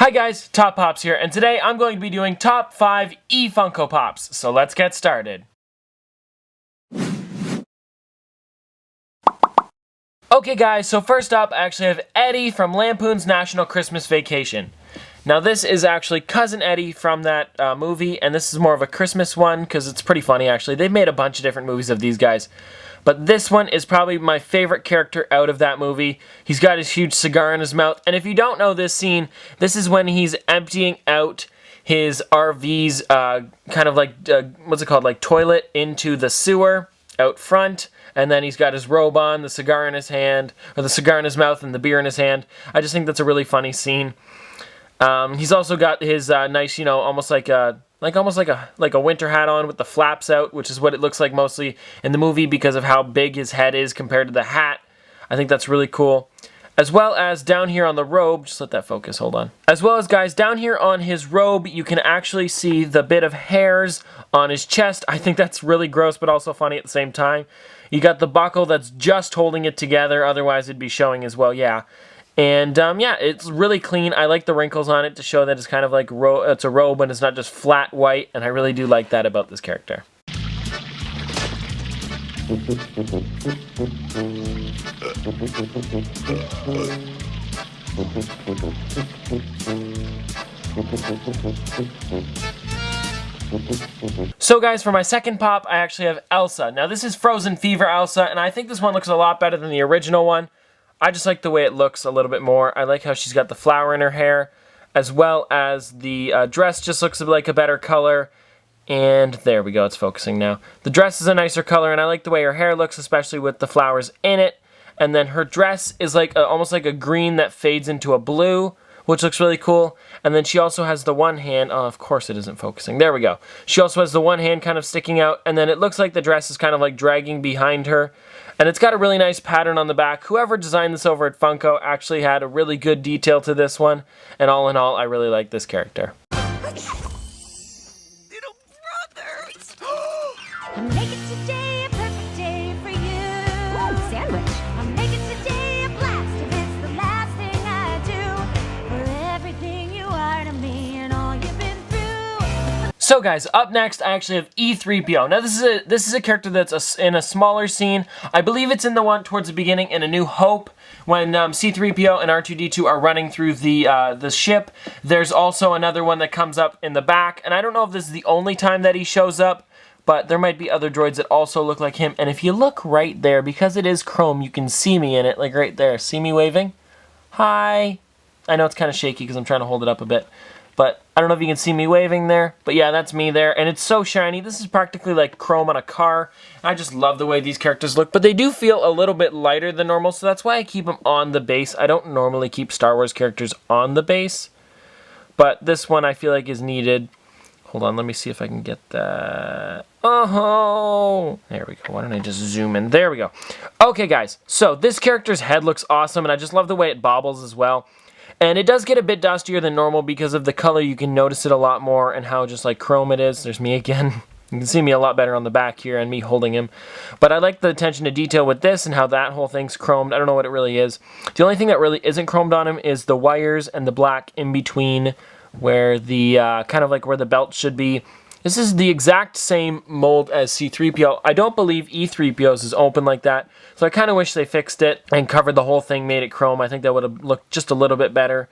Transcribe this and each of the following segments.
Hi guys, Top Pops here, and today I'm going to be doing top 5 Funko Pops, so let's get started. Okay guys, so first up I actually have Eddie from Lampoon's National Christmas Vacation. Now this is actually Cousin Eddie from that movie, and this is more of a Christmas one because it's pretty funny actually. They've made a bunch of different movies of these guys. But this one is probably my favorite character out of that movie. He's got his huge cigar in his mouth. And if you don't know this scene, this is when he's emptying out his RV's kind of like, what's it called, like toilet into the sewer out front. And then he's got his robe on, the cigar in his hand, or the cigar in his mouth and the beer in his hand. I just think that's a really funny scene. He's also got his nice, you know, almost like a winter hat on with the flaps out, which is what it looks like mostly in the movie because of how big his head is compared to the hat. I think that's really cool. As well as down here on the robe, just let that focus, hold on. As well as guys, down here on his robe, you can actually see the bit of hairs on his chest. I think that's really gross, but also funny at the same time. You got the buckle that's just holding it together, otherwise it'd be showing as well, yeah. And yeah, it's really clean. I like the wrinkles on it to show that it's kind of like it's a robe and it's not just flat white, and I really do like that about this character. So guys, for my second pop, I actually have Elsa. Now this is Frozen Fever Elsa, and I think this one looks a lot better than the original one. I just like the way it looks a little bit more. I like how she's got the flower in her hair, as well as the dress just looks like a better color. And there we go, it's focusing now. The dress is a nicer color, and I like the way her hair looks, especially with the flowers in it. And then her dress is like almost like a green that fades into a blue, which looks really cool. And then she also has the one hand, oh, of course it isn't focusing, there we go. She also has the one hand kind of sticking out, and then it looks like the dress is kind of like dragging behind her. And it's got a really nice pattern on the back. Whoever designed this over at Funko actually had a really good detail to this one. And all in all, I really like this character. Little brothers! Make it today a perfect day for you. Ooh, sandwich. I'll make it today a blast if it's the last thing I do. For everything you are to me and all you've been through. So guys, up next I actually have E3PO. Now this is a character that's in a smaller scene. I believe it's in the one towards the beginning in A New Hope when C3PO and R2-D2 are running through the ship. There's also another one that comes up in the back, and I don't know if this is the only time that he shows up, but there might be other droids that also look like him. And if you look right there, because it is chrome, you can see me in it, like right there. See me waving? Hi. I know it's kind of shaky because I'm trying to hold it up a bit. But I don't know if you can see me waving there. But yeah, that's me there. And it's so shiny. This is practically like chrome on a car. I just love the way these characters look. But they do feel a little bit lighter than normal, so that's why I keep them on the base. I don't normally keep Star Wars characters on the base. But this one I feel like is needed. Hold on, let me see if I can get that. Oh, there we go. Why don't I just zoom in? There we go. Okay, guys. So this character's head looks awesome, and I just love the way it bobbles as well. And it does get a bit dustier than normal because of the color. You can notice it a lot more and how just like chrome it is. There's me again. You can see me a lot better on the back here and me holding him. But I like the attention to detail with this and how that whole thing's chromed. I don't know what it really is. The only thing that really isn't chromed on him is the wires and the black in between where the kind of like where the belt should be. This is the exact same mold as C3PO. I don't believe E3PO's is open like that, so I kind of wish they fixed it and covered the whole thing, made it chrome. I think that would have looked just a little bit better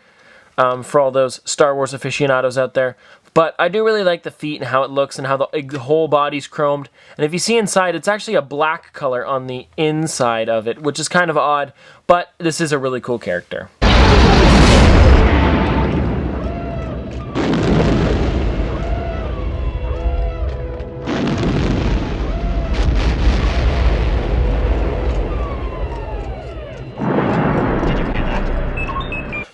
for all those Star Wars aficionados out there. But I do really like the feet and how it looks and how the whole body's chromed. And if you see inside, it's actually a black color on the inside of it, which is kind of odd, but this is a really cool character.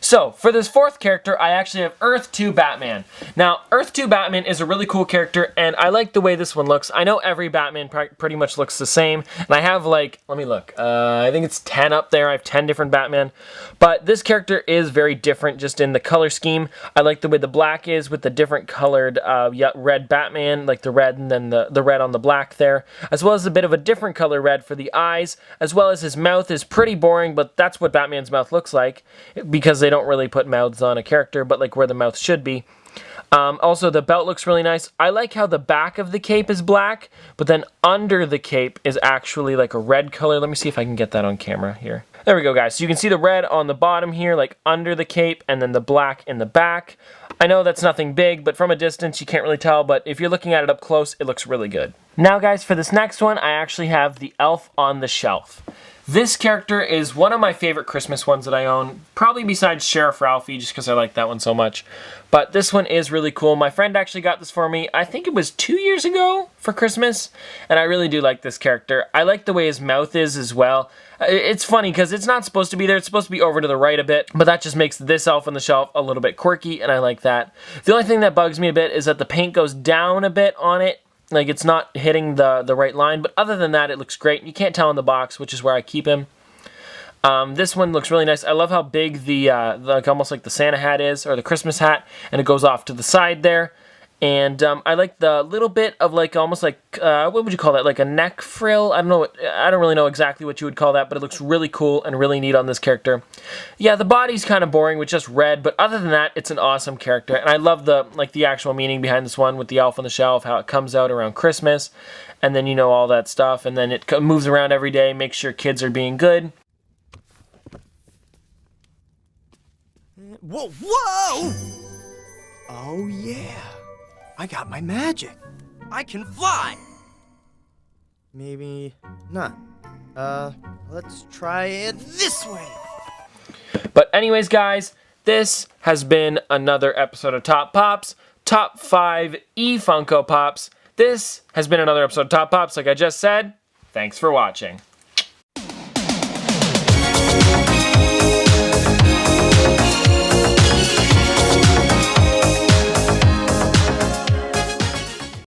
So, for this fourth character, I actually have Earth 2 Batman. Now, Earth 2 Batman is a really cool character, and I like the way this one looks. I know every Batman pretty much looks the same, and I have like, let me look, I think it's 10 up there. I have 10 different Batman. But this character is very different just in the color scheme. I like the way the black is with the different colored red Batman, like the red and then the red on the black there, as well as a bit of a different color red for the eyes, as well as his mouth is pretty boring, but that's what Batman's mouth looks like, because they don't really really put mouths on a character, but like where the mouth should be. Also, the belt looks really nice. I like how the back of the cape is black, but then under the cape is actually like a red color. Let me see if I can get that on camera here. There we go, guys. So you can see the red on the bottom here, like under the cape, and then the black in the back. I know that's nothing big, but from a distance you can't really tell, but if you're looking at it up close, it looks really good. Now, guys, for this next one, I actually have the Elf on the Shelf. This character is one of my favorite Christmas ones that I own, probably besides Sheriff Ralphie, just because I like that one so much. But this one is really cool. My friend actually got this for me, I think it was 2 years ago for Christmas, and I really do like this character. I like the way his mouth is as well. It's funny because it's not supposed to be there, it's supposed to be over to the right a bit, but that just makes this Elf on the Shelf a little bit quirky, and I like that. The only thing that bugs me a bit is that the paint goes down a bit on it. Like, it's not hitting the right line, but other than that, it looks great. You can't tell in the box, which is where I keep him. This one looks really nice. I love how big the like almost like the Santa hat is, or the Christmas hat, and it goes off to the side there. And I like the little bit of like almost like what would you call that? Like a neck frill? I don't know. I don't really know exactly what you would call that, but it looks really cool and really neat on this character. Yeah, the body's kind of boring with just red, but other than that, it's an awesome character. And I love the actual meaning behind this one with the Elf on the Shelf, how it comes out around Christmas, and then all that stuff, and then it moves around every day, makes sure kids are being good. Whoa, whoa! Oh yeah, I got my magic. I can fly. Maybe not. Let's try it this way. But anyways, guys, this has been another episode of Top Pops, Top 5 Funko Pops. This has been another episode of Top Pops, like I just said. Thanks for watching.